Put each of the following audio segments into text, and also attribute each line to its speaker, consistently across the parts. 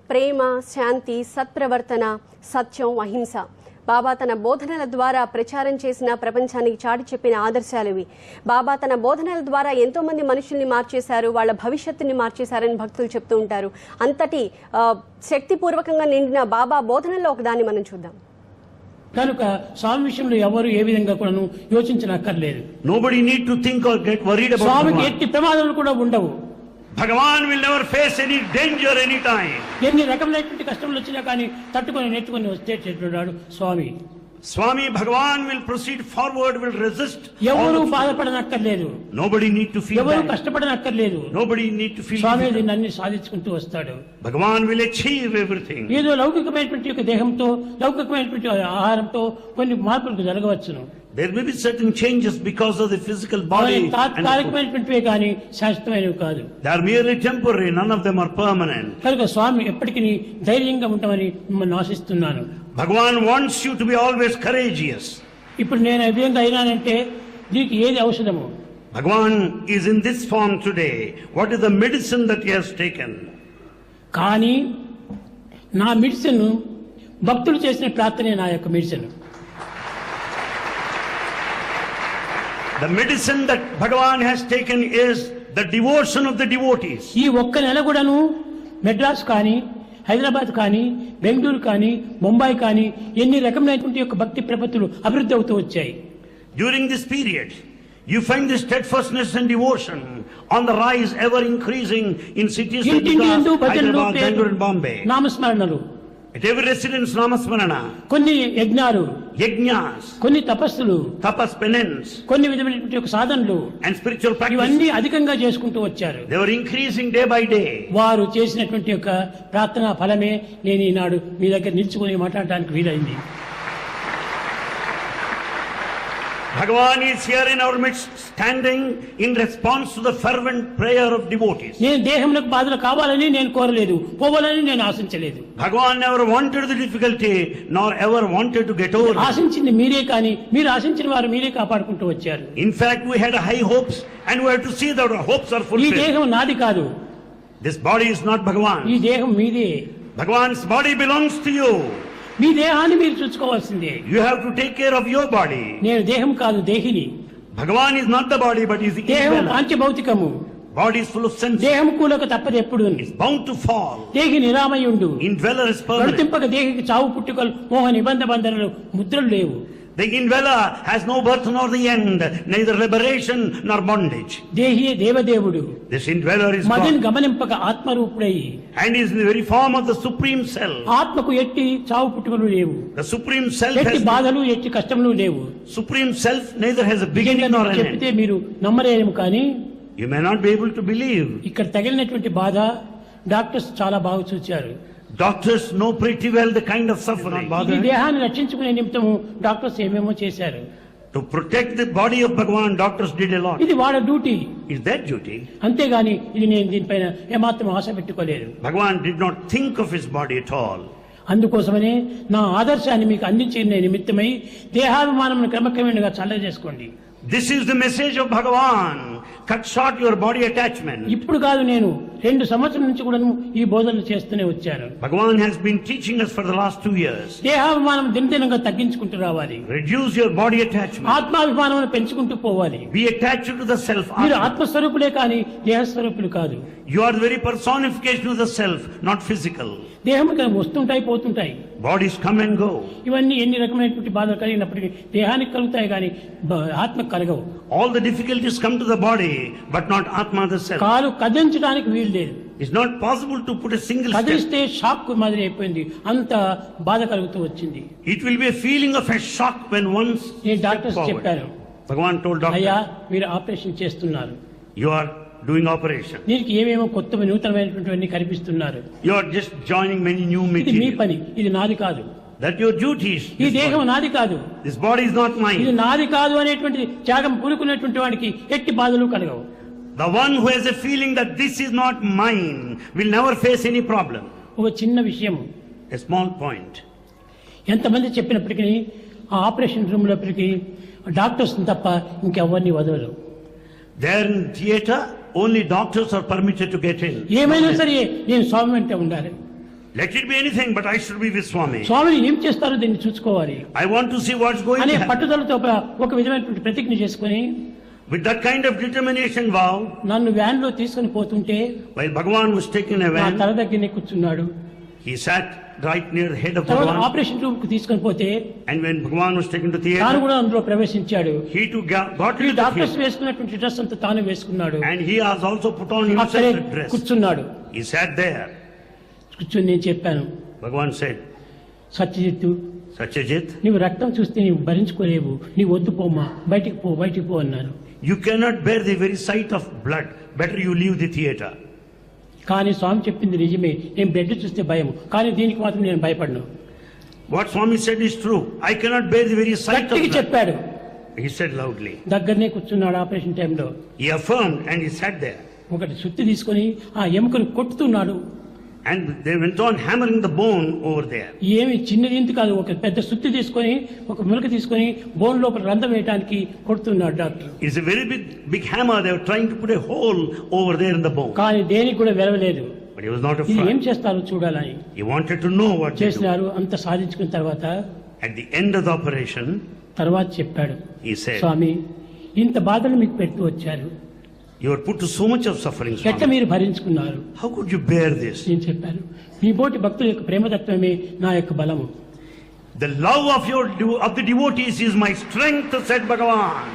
Speaker 1: ప్రేమ, శాంతి, సత్ప్రవర్తన, సత్యం, అహింస. బాబా తన బోధనల ద్వారా ప్రచారం చేసిన, ప్రపంచానికి చాటి చెప్పిన ఆదర్శాలు ఇవి. బాబా తన బోధనల ద్వారా ఎంతో మంది మనుషుల్ని మార్చేశారు, వాళ్ళ భవిష్యత్తుని మార్చేశారని భక్తులు చెప్తూ ఉంటారు. అంతటి శక్తిపూర్వకంగా నిండిన బాబా బోధనల్లో ఒకదాన్ని మనం చూద్దాం.
Speaker 2: కనుక స్వామి విషయంలో ఎవరు ఏ విధంగా కూడా యోచించనక్కర్లేదు.
Speaker 3: Nobody need to think or get worried about
Speaker 2: స్వామికి ఎట్టి ప్రమాదాలు కూడా ఉండవు.
Speaker 3: Bhagavan will never face any danger any time.
Speaker 2: ఎన్ని రకమైనటువంటి కష్టములు వచ్చినా కానీ తట్టుకొని నెట్టుకొని వచ్చేటట్టున్నాడు స్వామి.
Speaker 3: Swami Bhagavan will proceed forward, will resist.
Speaker 2: ఎవరు బాధపడనక్కర్లేదు.
Speaker 3: Nobody need to feel
Speaker 2: ఎవరు
Speaker 3: bad.
Speaker 2: కష్టపడనక్కర్లేదు.
Speaker 3: Nobody need to feel
Speaker 2: Swamy
Speaker 3: difficult.
Speaker 2: దీన్ని అన్ని సాధించుకుంటూ వస్తాడు.
Speaker 3: Bhagavan will achieve everything.
Speaker 2: ఏదో లౌకికమైనటువంటి యొక్క దేహంతో, లౌకికమైనటువంటి ఆహారంతో కొన్ని మార్పులు జరగవచ్చును.
Speaker 3: There may be certain changes because of the physical body.
Speaker 2: తాత్కాలికమైనటువంటివే కానీ శాశ్వతమైనవి కాదు.
Speaker 3: They are merely temporary. None of them are permanent.
Speaker 2: కనుక స్వామి ఎప్పటికీ ధైర్యంగా ఉంటామని మిమ్మల్ని ఆశిస్తున్నాను.
Speaker 3: Bhagavan wants you to be always courageous.
Speaker 2: ఇప్పుడు నేను ఏ విధంగా అయినానంటే దీనికి ఏది ఔషధము?
Speaker 3: Bhagavan is in this form today. What is the medicine that he has taken?
Speaker 2: కానీ నా మెడిసిన్ భక్తులు చేసిన ప్రార్థనే నా యొక్క medicine.
Speaker 3: The medicine that Bhagavan has taken is the devotion of the devotees.
Speaker 2: ఈ ఒక్క నెల కూడాను మెడ్రాస్ కానీ, హైదరాబాద్ కానీ, బెంగళూరు కానీ, ముంబై కానీ ఎన్ని రకమైనటువంటి యొక్క భక్తి ప్రపత్తులు అభివృద్ధి అవుతూ వచ్చాయి.
Speaker 3: During this period, you find the steadfastness and devotion on the rise, ever increasing in cities like Hyderabad, Bangalore and Bombay.
Speaker 2: నామస్మరణలు,
Speaker 3: At every residence, Namasmarana,
Speaker 2: కొన్ని యజ్ఞాలు,
Speaker 3: Yajnas,
Speaker 2: కొన్ని తపస్సులు,
Speaker 3: Tapas, penance,
Speaker 2: కొన్ని విధమైనటువంటి యొక్క సాధనలు,
Speaker 3: and spiritual practice.
Speaker 2: ఇవన్నీ అధికంగా చేసుకుంటూ వచ్చారు.
Speaker 3: They were increasing day by day.
Speaker 2: వారు చేసినటువంటి యొక్క ప్రార్థనా ఫలమే నేను ఈనాడు మీ దగ్గర నిల్చుకొని మాట్లాడడానికి వీలైంది.
Speaker 3: Bhagavan is here in our midst, standing in response to the fervent prayer of devotees.
Speaker 2: నేను దేహమునకు బాధలు కావాలని నేను కోరలేదు, పోవాలని నేను ఆశించలేదు.
Speaker 3: Bhagavan never wanted the difficulty, nor ever wanted to get over it.
Speaker 2: ఆశించింది మీరే, కానీ మీరు ఆశించిన వారు మీరే కాపాడుకుంటూ వచ్చారు.
Speaker 3: In fact, we had high hopes, and we have to see that our hopes are
Speaker 2: ఈ
Speaker 3: fulfilled.
Speaker 2: దేహం నాది కాదు.
Speaker 3: This body is not
Speaker 2: ఈ
Speaker 3: Bhagavan.
Speaker 2: దేహం మీదే.
Speaker 3: Bhagavan's body belongs to you.
Speaker 2: మీ దేహాన్ని మీరు చూసుకోవాల్సిందే.
Speaker 3: You have to take care of your body.
Speaker 2: నేను దేహం కాదు, దేహిని.
Speaker 3: Bhagavan is not the body, but is the
Speaker 2: దేహం
Speaker 3: indweller.
Speaker 2: పాంచభౌతికము.
Speaker 3: Body is full of senses.
Speaker 2: దేహం కూలక తప్పదు ఎప్పుడు.
Speaker 3: It's bound to fall.
Speaker 2: దేహి నిరామయుండు.
Speaker 3: Indweller is permanent.
Speaker 2: గడుతింపక దేహికి చావు పుట్టుకలు, మోహ నిబంధ బంధనలు, ముద్రలు లేవు.
Speaker 3: The indweller has no birth nor the end, neither liberation nor bondage.
Speaker 2: దేహియే దేవదేవుడు.
Speaker 3: This indweller is
Speaker 2: మదిని
Speaker 3: God,
Speaker 2: గమనింపక ఆత్మరూపుడై.
Speaker 3: and is in the very form of the Supreme Self.
Speaker 2: ఆత్మకు ఎట్టి చావు పుట్టుకలు లేవు.
Speaker 3: The Supreme Self
Speaker 2: ఎట్టి
Speaker 3: has
Speaker 2: బాధలు, ఎట్టి కష్టములు లేవు.
Speaker 3: Supreme Self neither has a beginning nor an
Speaker 2: చెప్తే
Speaker 3: end.
Speaker 2: మీరు నమ్మలేము, కానీ
Speaker 3: You may not be able to believe.
Speaker 2: ఇక్కడ తగిలినటువంటి బాధ డాక్టర్స్ చాలా బాగా చూచారు.
Speaker 3: Doctors know pretty well the kind of suffering.
Speaker 2: ఈ దేహాన్ని రక్షించుకునే నిమిత్తము డాక్టర్స్ ఏమేమో చేశారు.
Speaker 3: To protect the body of Bhagavan, doctors did a lot.
Speaker 2: ఇది వాళ్ళ డ్యూటీ.
Speaker 3: It's their duty.
Speaker 2: అంతేగాని ఇది నేను దీనిపైన ఏమాత్రం ఆశ పెట్టుకోలేదు.
Speaker 3: Bhagavan did not think of his body at all.
Speaker 2: అందుకోసమనే నా ఆదర్శాన్ని మీకు అందించే నిమిత్తమై దేహాభిమానం క్రమక్రమేణగా చల్ల చేసుకోండి.
Speaker 3: This is the message of Bhagavan. Cut short your body attachment.
Speaker 2: ఇప్పుడు కాదు, నేను 2 సంవత్సరాల నుంచి కూడా ఈ బోధనలు చేస్తూనే వచ్చాను.
Speaker 3: Bhagavan has been teaching us for the last 2 years.
Speaker 2: దేహాభిమానం దినదినంగా తగ్గించుకుంటూ రావాలి.
Speaker 3: Reduce your body attachment.
Speaker 2: ఆత్మాభిమానం పెంచుకుంటూ పోవాలి.
Speaker 3: Be attached to the self.
Speaker 2: మీరు ఆత్మస్వరూపులే కానీ దేహస్వరూపులు కాదు.
Speaker 3: You are the very personification of the self, not physical.
Speaker 2: దేహం వస్తుంటాయి, పోతుంటాయి.
Speaker 3: Bodies come and go.
Speaker 2: ఇవన్నీ ఎన్ని రకమైనటువంటి బాధలు కలిగినప్పటికీ దేహానికి కలుగుతాయి, కానీ ఆత్మకు కలగవు.
Speaker 3: All the difficulties come to the body, but not Atma the self.
Speaker 2: కాలు కదిలించడానికి వీలు లేదు.
Speaker 3: It's not possible to put a single step.
Speaker 2: కదిలిస్తే షాక్ మాదిరి అయిపోయింది, అంత బాధ కలుగుతూ వచ్చింది.
Speaker 3: It will be a feeling of a shock when once
Speaker 2: నేను డాక్టర్స్ చెప్పాను,
Speaker 3: Bhagavan told
Speaker 2: అయ్యా
Speaker 3: doctor,
Speaker 2: మీరు ఆపరేషన్ చేస్తున్నారు,
Speaker 3: you are doing operation.
Speaker 2: దీనికి ఏమేమో కొత్త నూతనమైనటువంటివన్నీ కనిపిస్తున్నారు.
Speaker 3: You are just joining many new
Speaker 2: ఇది మీ
Speaker 3: material.
Speaker 2: పని, ఇది నాది కాదు.
Speaker 3: That your duties.
Speaker 2: ఈ దేహం నాది కాదు,
Speaker 3: This body is not
Speaker 2: ఇది
Speaker 3: mine.
Speaker 2: నాది కాదు అనేటువంటి త్యాగం కూరుకునేటువంటి వాడికి ఎట్టి బాధలు కలగవు.
Speaker 3: The one who has a feeling that this is not mine will never face any problem.
Speaker 2: ఒక చిన్న విషయం,
Speaker 3: A small point.
Speaker 2: ఎంతమంది చెప్పినప్పటికీ ఆ ఆపరేషన్ రూమ్ లోపలికి డాక్టర్స్ తప్ప ఇంకెవరిని వదలరు.
Speaker 3: There in theater, only doctors are permitted to get in.
Speaker 2: ఏమైనా సరే నేను స్వామి వెంట ఉండాలి.
Speaker 3: Let it be anything, but I should be with Swami.
Speaker 2: స్వామిని ఏం చేస్తారో దీన్ని చూసుకోవాలి
Speaker 3: I want to see what's going
Speaker 2: అనే
Speaker 3: to happen.
Speaker 2: పట్టుదలతో ఒక విధమైనటువంటి ప్రతిజ్ఞ చేసుకుని
Speaker 3: With that kind of determination vow,
Speaker 2: నన్ను వ్యాన్ లో తీసుకుని పోతుంటే
Speaker 3: while Bhagavan was taken a
Speaker 2: నా
Speaker 3: van,
Speaker 2: తల దగ్గరనే కూర్చున్నాడు.
Speaker 3: he sat right near the head of
Speaker 2: తర్వాత
Speaker 3: Bhagavan.
Speaker 2: ఆపరేషన్ రూమ్ కు తీసుకొని పోతే
Speaker 3: And when Bhagavan was taken to
Speaker 2: తాను
Speaker 3: theatre,
Speaker 2: కూడా అందులో ప్రవేశించాడు.
Speaker 3: he too got
Speaker 2: ఈ
Speaker 3: into the
Speaker 2: డాక్టర్స్
Speaker 3: theatre.
Speaker 2: వేసుకున్నటువంటి డ్రెస్ అంతా తాను వేసుకున్నాడు.
Speaker 3: And he has also put on
Speaker 2: అక్కడే
Speaker 3: himself a dress.
Speaker 2: కూర్చున్నాడు.
Speaker 3: He sat there.
Speaker 2: కూర్చుని నేను చెప్పాను,
Speaker 3: Bhagavan said,
Speaker 2: సత్యజిత్తు
Speaker 3: Satyajit,
Speaker 2: నీవు రక్తం చూస్తే నీవు భరించుకోలేవు, నీవు వద్దు పోమ్మా, బయటికి పో అన్నారు.
Speaker 3: you cannot bear the very sight of blood. Better you leave the theatre.
Speaker 2: కానీ స్వామి చెప్పింది నిజమే, నేను బ్లడ్ చూస్తే భయం, కానీ దీనికి మాత్రం నేను భయపడను.
Speaker 3: What Swami said is true. I cannot bear the very sight of
Speaker 2: గట్టిగా
Speaker 3: blood.
Speaker 2: చెప్పాడు.
Speaker 3: He said loudly.
Speaker 2: దగ్గరనే కూర్చున్నాడు ఆపరేషన్ టైంలో.
Speaker 3: He affirmed and he sat there.
Speaker 2: ఒకటి సుత్తి తీసుకొని ఆ ఎముకను కొట్టుతున్నాడు.
Speaker 3: And they went on hammering the bone over there.
Speaker 2: ఏమి చిన్నది ఇంత కాదు, ఒక పెద్ద సుత్తి తీసుకొని ఒక ములక తీసుకొని బోన్ లోపల రంధ్రం వేయడానికి కొడుతున్నాడు doctor.
Speaker 3: It's a very big hammer. They were trying to put a hole over there in the bone.
Speaker 2: కానీ దేనికి కూడా వెలవలేదు.
Speaker 3: But he was not
Speaker 2: ఇది ఏం
Speaker 3: afraid.
Speaker 2: చేస్తారో చూడాలని
Speaker 3: He wanted to know what they do.
Speaker 2: చేసినారు. అంత సాధించుకున్న తర్వాత
Speaker 3: At the end of the operation,
Speaker 2: తర్వాత చెప్పాడు,
Speaker 3: he said,
Speaker 2: స్వామి ఇంత బాధలు మీకు పెడుతూ వచ్చారు,
Speaker 3: you are put to so much of suffering,
Speaker 2: ఎట్లా
Speaker 3: Swami.
Speaker 2: మీరు భరించుకున్నారు?
Speaker 3: How could you bear this?
Speaker 2: నేను చెప్పాను, మీ బోటి భక్తుల యొక్క ప్రేమతత్వమే నా యొక్క బలము.
Speaker 3: The love of the devotees is my strength, said Bhagavan.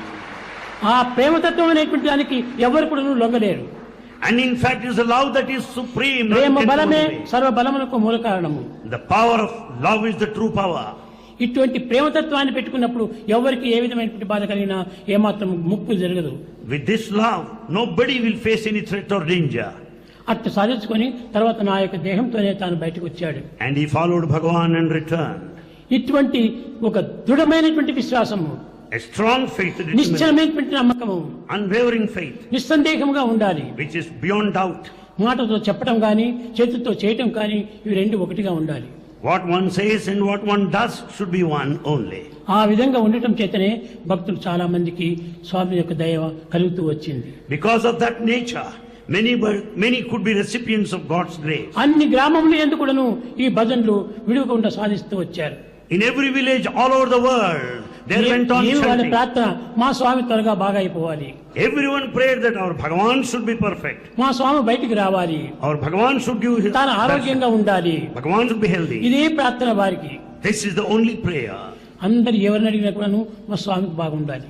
Speaker 2: ఆ ప్రేమతత్వం అనేటువంటి దానికి ఎవరు కూడా లొంగలేరు.
Speaker 3: And in fact, it is a love that is supreme. none
Speaker 2: Prema
Speaker 3: can
Speaker 2: బలమే
Speaker 3: go away.
Speaker 2: సర్వ బలములకు మూల కారణము.
Speaker 3: The power of love is the true power.
Speaker 2: ఇటువంటి ప్రేమతత్వాన్ని పెట్టుకున్నప్పుడు ఎవరికి ఏ విధమైనటువంటి బాధ కలిగినా ఏమాత్రం ముప్పు జరగదు.
Speaker 3: With this love, nobody will face any threat or danger.
Speaker 2: అట్లా సాధించుకొని తర్వాత నా యొక్క దేహంతోనే తాను బయటకు వచ్చాడు.
Speaker 3: And he followed Bhagavan and returned.
Speaker 2: ఇటువంటి ఒక దృఢమైనటువంటి విశ్వాసము,
Speaker 3: A strong faith, determination,
Speaker 2: నిశ్చలమైనటువంటి నమ్మకము,
Speaker 3: unwavering faith,
Speaker 2: నిస్సందేహంగా ఉండాలి.
Speaker 3: which is beyond doubt.
Speaker 2: మాటతో చెప్పడం కానీ చేతులతో చేయటం కానీ ఇవి రెండు ఒకటిగా ఉండాలి.
Speaker 3: What one says and what one does should be one only.
Speaker 2: ఆ విధంగా ఉండటం చేతనే భక్తులు చాలా మందికి స్వామి యొక్క దయ కలుగుతూ వచ్చింది.
Speaker 3: Because of that nature, many could be recipients of God's grace.
Speaker 2: అన్ని గ్రామములు ఎందుకు కూడాను ఈ భజనలు విడువకుండా సాధిస్తూ వచ్చారు.
Speaker 3: In every village all over the world, they went on
Speaker 2: వాళ్ళ
Speaker 3: chanting.
Speaker 2: ప్రార్థన, మా స్వామి త్వరగా బాగా అయిపోవాలి,
Speaker 3: Everyone prayed that our Bhagavan should be perfect.
Speaker 2: మా స్వామి బయటికి రావాలి,
Speaker 3: Our Bhagavan should give his
Speaker 2: తాను ఆరోగ్యంగా
Speaker 3: best.
Speaker 2: ఉండాలి.
Speaker 3: Bhagavan should be healthy.
Speaker 2: ఇదే ప్రార్థన వారికి.
Speaker 3: This is the only prayer.
Speaker 2: అందరు ఎవరిని అడిగినా కూడాను మా స్వామికి బాగుండాలి.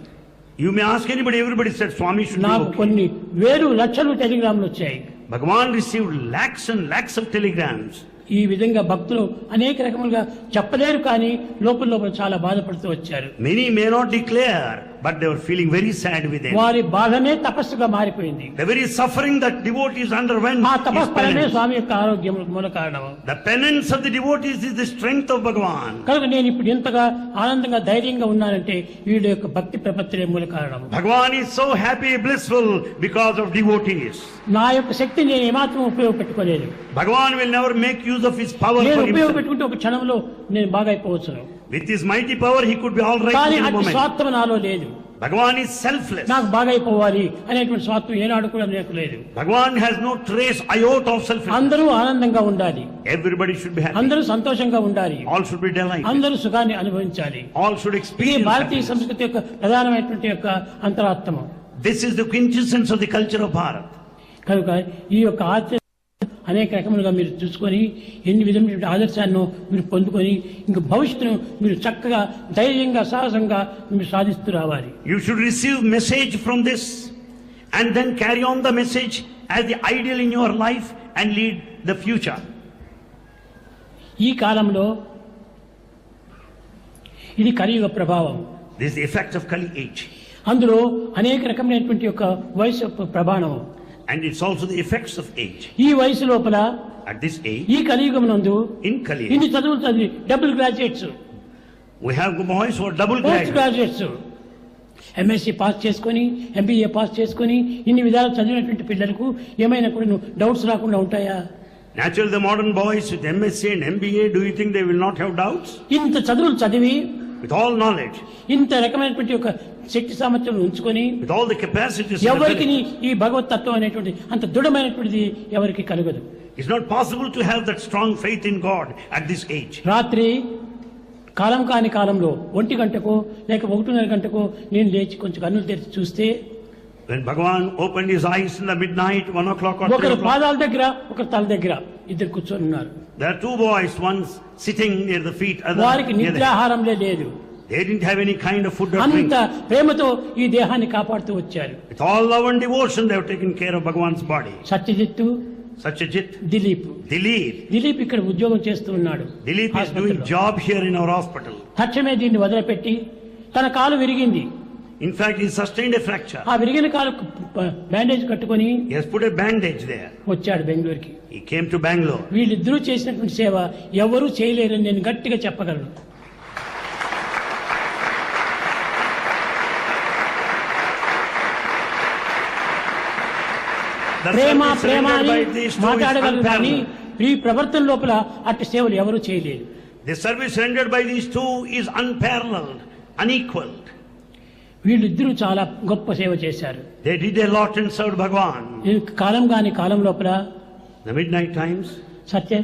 Speaker 3: You may ask anybody, everybody said Swami should be
Speaker 2: నాకు
Speaker 3: okay.
Speaker 2: కొన్ని వేలు లక్షలు టెలిగ్రాములు వచ్చాయి.
Speaker 3: Bhagavan received lakhs and lakhs of telegrams.
Speaker 2: ఈ విధంగా భక్తులు అనేక రకములుగా చెప్పలేరు, కానీ లోపల చాలా బాధపడుతూ వచ్చారు.
Speaker 3: Many may not declare, but they were feeling very sad within.
Speaker 2: వారి బాధనే తపస్సుగా మారిపోయింది.
Speaker 3: The very suffering that devotees underwent
Speaker 2: ఆ
Speaker 3: is
Speaker 2: తపస్ఫలమే
Speaker 3: penance.
Speaker 2: స్వామి యొక్క ఆరోగ్యం మూల కారణం.
Speaker 3: The penance of the devotees is the strength of Bhagavan.
Speaker 2: కనుక నేను ఇప్పుడు ఎంతగా ఆనందంగా ధైర్యంగా ఉన్నానంటే వీడి యొక్క భక్తి ప్రపత్తినే మూల కారణం.
Speaker 3: Bhagavan is so happy, blissful because of devotees.
Speaker 2: నా యొక్క శక్తిని నేను ఏమాత్రం ఉపయోగపెట్టుకోలేదు.
Speaker 3: Bhagavan will never make use of his power
Speaker 2: నేను
Speaker 3: for himself.
Speaker 2: ఉపయోగపెట్టుకుంటే ఒక క్షణంలో నేను బాగా అయిపోవచ్చును.
Speaker 3: With his mighty power, he could be all right
Speaker 2: కానీ
Speaker 3: in a
Speaker 2: అట్టి
Speaker 3: moment.
Speaker 2: స్వార్థం నాలో లేదు.
Speaker 3: Bhagavan is selfless.
Speaker 2: నాకు బాగా అయిపోవాలి అనేటువంటి స్వార్థం ఏనాడు కూడా నాకు లేదు.
Speaker 3: Bhagavan has no trace, iota of selfishness.
Speaker 2: అందరూ ఆనందంగా ఉండాలి,
Speaker 3: Everybody should be happy.
Speaker 2: అందరూ సంతోషంగా ఉండాలి,
Speaker 3: All should be delighted.
Speaker 2: అందరూ సుఖాన్ని అనుభవించాలి.
Speaker 3: All should
Speaker 2: ఇది
Speaker 3: experience
Speaker 2: భారతీయ
Speaker 3: happiness.
Speaker 2: సంస్కృతి యొక్క ప్రధానమైనటువంటి యొక్క అంతరాత్మ.
Speaker 3: This is the quintessence of the culture of Bharat.
Speaker 2: కనుక ఈ యొక్క ఆచరణ అనేక రకములుగా మీరు చూసుకొని ఎన్ని విధమైన ఆదర్శాలను మీరు పొందుకొని ఇంక భవిష్యత్తును మీరు చక్కగా ధైర్యంగా సాహసంగా మీరు సాధిస్తూ రావాలి.
Speaker 3: You should receive message from this and then carry on the message as the ideal in your life and lead the future.
Speaker 2: ఈ కాలంలో ఇది కలియుగ ప్రభావం.
Speaker 3: This is the effect of Kali age.
Speaker 2: అందులో అనేక రకమైనటువంటి యొక్క వయసు యొక్క ప్రభావం.
Speaker 3: And it's also the effects of age.
Speaker 2: ఈ వయసు లోపల
Speaker 3: At this age,
Speaker 2: ఈ కలియుగం నందు
Speaker 3: in Kali
Speaker 2: ఇన్ని
Speaker 3: age,
Speaker 2: చదువులు చదివి double graduates,
Speaker 3: we have boys who are double
Speaker 2: post
Speaker 3: graduates.
Speaker 2: Graduates, MSc pass చేసుకొని ఎంబీఏ పాస్ చేసుకొని ఇన్ని విధాలు చదివినటువంటి పిల్లలకు ఏమైనా కూడా డౌట్స్ రాకుండా ఉంటాయా?
Speaker 3: Naturally, the modern boys with MSc and MBA, do you think they will not have doubts?
Speaker 2: ఇంత చదువులు చదివి
Speaker 3: With all knowledge,
Speaker 2: ఇంత రకమైనటువంటి ఒక శక్తి సామర్థ్యం ఉంచుకొని
Speaker 3: with all the capacities, and
Speaker 2: ఎవరికి
Speaker 3: abilities,
Speaker 2: ఈ భగవత్ తత్వం అనేటువంటి అంత దృఢమైనటువంటిది ఎవరికి కలగదు.
Speaker 3: It's not possible to have that strong faith in God at this age.
Speaker 2: రాత్రి కాలం కాని కాలంలో 1 గంటకో లేక 1:30 గంటకో నేను లేచి కొంచెం కన్నులు తెరిచి చూస్తే
Speaker 3: When Bhagavan opened his eyes in the midnight, 1 o'clock or 3
Speaker 2: ఒకరు
Speaker 3: o'clock,
Speaker 2: పాదాల దగ్గర ఒకరు తల దగ్గర ఇద్దరు కూర్చొని ఉన్నారు.
Speaker 3: there are 2 boys, one sitting near the feet, other
Speaker 2: వారికి
Speaker 3: near the head.
Speaker 2: నిద్రాహారంలే లేదు.
Speaker 3: They didn't have any kind of food or
Speaker 2: అంత
Speaker 3: drink.
Speaker 2: ప్రేమతో ఈ దేహాన్ని కాపాడుతూ వచ్చారు.
Speaker 3: With all love and devotion, they have taken care of Bhagavan's body.
Speaker 2: Satyajit,
Speaker 3: Satyajit,
Speaker 2: Dilip.
Speaker 3: Dilip.
Speaker 2: Dilip ఇక్కడ ఉద్యోగం చేస్తూ ఉన్నాడు.
Speaker 3: Dilip is doing
Speaker 2: హాస్పిటల్లో.
Speaker 3: job here in our hospital.
Speaker 2: తక్షణమే దీన్ని వదిలిపెట్టి తన కాలు విరిగింది.
Speaker 3: In fact, he sustained a fracture.
Speaker 2: ఆ విరిగిన కాలు బ్యాండేజ్ కట్టుకొని
Speaker 3: He has put a bandage there.
Speaker 2: వచ్చాడు బెంగళూరుకి.
Speaker 3: He came to Bangalore.
Speaker 2: వీళ్ళిద్దరూ చేసినటువంటి సేవ ఎవరూ చేయలేరని నేను గట్టిగా చెప్పగలను.
Speaker 3: The
Speaker 2: Prema
Speaker 3: service
Speaker 2: Prema
Speaker 3: rendered
Speaker 2: అని
Speaker 3: by these two is
Speaker 2: మాట్లాడగలరు కానీ
Speaker 3: unparalleled.
Speaker 2: ఈ ప్రవర్తన లోపల అట్టి సేవలు ఎవరూ చేయలేరు.
Speaker 3: The service rendered by these two is unparalleled, unequaled.
Speaker 2: వీళ్ళిద్దరూ చాలా గొప్ప సేవ చేశారు.
Speaker 3: They did a lot and served Bhagavan.
Speaker 2: ఈ కాలం కాని కాలం లోపల
Speaker 3: The midnight times,
Speaker 2: Satya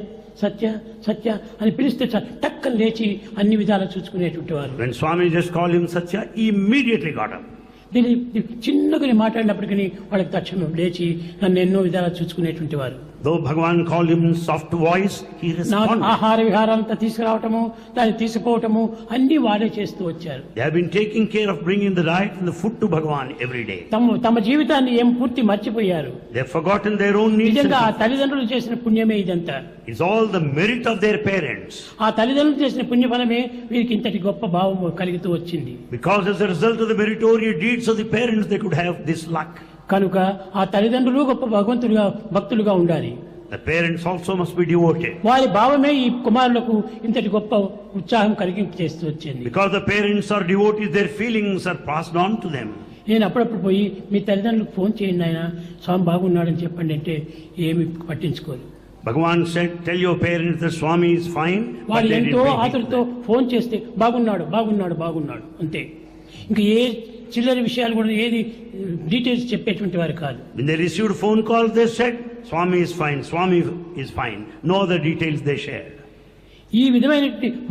Speaker 2: Satya Satya అని పిలిస్తే టక్కన లేచి అన్ని విధాలు చూసుకునేటువంటి వారు.
Speaker 3: when Swami just called him Satya, he immediately got up.
Speaker 2: దీన్ని చిన్నగా మాట్లాడినప్పటికీ వాళ్ళకి తక్షణం లేచి నన్ను ఎన్నో విధాలు చూసుకునేటువంటి వారు.
Speaker 3: Though Bhagavan called him in soft voice, he
Speaker 2: నా
Speaker 3: responded.
Speaker 2: ఆహార విహారాలంతా తీసుకురావటము దాన్ని తీసుకుపోవటము అన్ని వాడే చేస్తూ వచ్చారు.
Speaker 3: They have been taking care of bringing the diet and the food to Bhagavan every day.
Speaker 2: తమ జీవితాన్ని ఏం పూర్తి మర్చిపోయారు.
Speaker 3: They have forgotten their own needs.
Speaker 2: నిజంగా ఆ
Speaker 3: and-
Speaker 2: తల్లిదండ్రులు చేసిన పుణ్యమే ఇదంతా.
Speaker 3: It's all the merit of their parents.
Speaker 2: ఆ తల్లిదండ్రులు చేసిన పుణ్యఫలమే వీరికి ఇంతటి గొప్ప భావం కలుగుతూ వచ్చింది.
Speaker 3: Because as a result of the meritorious deeds of the parents, they could have this luck.
Speaker 2: కనుక ఆ తల్లిదండ్రులు గొప్ప భగవంతులుగా భక్తులుగా ఉండాలి.
Speaker 3: The parents also must be devoted.
Speaker 2: వారి భావమే ఈ కుమారులకు ఇంతటి గొప్ప ఉత్సాహం కలిగింపు చేస్తూ వచ్చింది.
Speaker 3: Because the parents are devotees, their feelings are passed on to them.
Speaker 2: నేను అప్పుడప్పుడు పోయి మీ తల్లిదండ్రులకు ఫోన్ చేయండి ఆయన స్వామి బాగున్నాడని చెప్పండి అంటే ఏమి పట్టించుకోరు.
Speaker 3: Bhagavan said, tell your parents that Swami is fine. but
Speaker 2: వాళ్ళు
Speaker 3: they
Speaker 2: ఎంతో
Speaker 3: didn't pay
Speaker 2: ఆతులతో
Speaker 3: attention.
Speaker 2: ఫోన్ చేస్తే బాగున్నాడు బాగున్నాడు బాగున్నాడు అంతే. ఇంకా ఏ చిల్లర విషయాలు కూడా ఏది డీటెయిల్స్ చెప్పేటువంటి వారు కాదు.
Speaker 3: When they received phone calls, they said, Swami is fine, Swami is fine. No other details they shared.
Speaker 2: ఈ విధమైన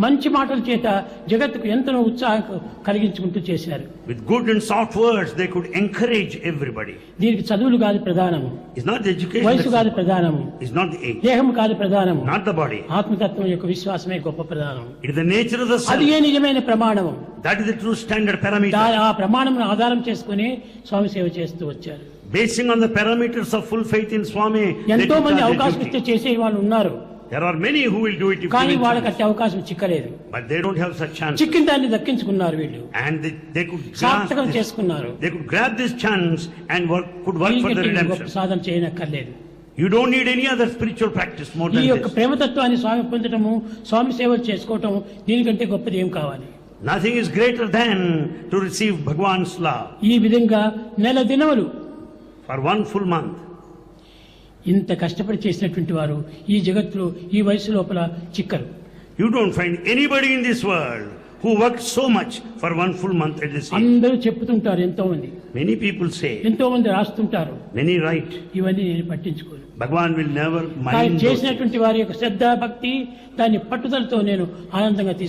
Speaker 2: మంచి మాటల చేత జగత్తుకు ఎంతో ఉత్సాహం కలిగించుకుంటూ చేశారు.
Speaker 3: With good and soft words, they could encourage everybody.
Speaker 2: దీనికి చదువులు కాదు ప్రధానము,
Speaker 3: It's not the education,
Speaker 2: వయసు కాదు ప్రధానము,
Speaker 3: it's not the age,
Speaker 2: దేహం కాదు ప్రధానము,
Speaker 3: not the body.
Speaker 2: ఆత్మతత్వం యొక్క విశ్వాసమే గొప్ప ప్రధానం.
Speaker 3: It is the nature of the
Speaker 2: అది
Speaker 3: self.
Speaker 2: ఏ నిజమైన ప్రమాణము.
Speaker 3: That is the true standard parameter.
Speaker 2: ఆ ప్రమాణం ఆధారం చేసుకుని స్వామి సేవ చేస్తూ వచ్చారు.
Speaker 3: Basing on the parameters of full faith in Swami, they
Speaker 2: ఎంతో
Speaker 3: took
Speaker 2: మంది
Speaker 3: charge
Speaker 2: అవకాశం
Speaker 3: of
Speaker 2: ఇస్తే
Speaker 3: duty.
Speaker 2: చేసే వాళ్ళు ఉన్నారు.
Speaker 3: There are many who will do it if
Speaker 2: కానీ
Speaker 3: given
Speaker 2: వాళ్ళకి
Speaker 3: chance.
Speaker 2: అట్టి అవకాశం చిక్కలేదు.
Speaker 3: But they don't have such chance.
Speaker 2: చిక్కిన దాన్ని దక్కించుకున్నారు వీళ్ళు,
Speaker 3: And they could grasp
Speaker 2: సార్థకం
Speaker 3: this,
Speaker 2: చేసుకున్నారు.
Speaker 3: they could grab this chance and could work for the
Speaker 2: దీనికి గొప్ప
Speaker 3: redemption.
Speaker 2: Sadhana చేయనక్కర్లేదు.
Speaker 3: You don't need any other spiritual practice more
Speaker 2: ఈ
Speaker 3: than
Speaker 2: యొక్క
Speaker 3: this.
Speaker 2: ప్రేమతత్వాన్ని స్వామి పొందటము స్వామి సేవలు చేసుకోవటం దీనికంటే గొప్పది ఏం కావాలి.
Speaker 3: Nothing is greater than to receive Bhagwan's love
Speaker 2: ఈ విధంగా నెల దినములు
Speaker 3: for one full month.
Speaker 2: ఇంత కష్టపడి చేసినటువంటి వారు ఈ జగత్తులో ఈ వయసు లోపల చిక్కరు.
Speaker 3: You don't find anybody in this world who worked so much for one full month at this age.
Speaker 2: అందరూ చెప్తుంటారు, ఎంతో మంది
Speaker 3: Many people say,
Speaker 2: ఎంతో మంది రాస్తుంటారు.
Speaker 3: many write.
Speaker 2: ఇవన్నీ నేను పట్టించుకోను.
Speaker 3: Bhagwan will never
Speaker 2: కానీ
Speaker 3: mind those
Speaker 2: చేసినటువంటి వారి యొక్క శ్రద్ధ భక్తి దాన్ని పట్టుదలతో నేను ఆనందంగా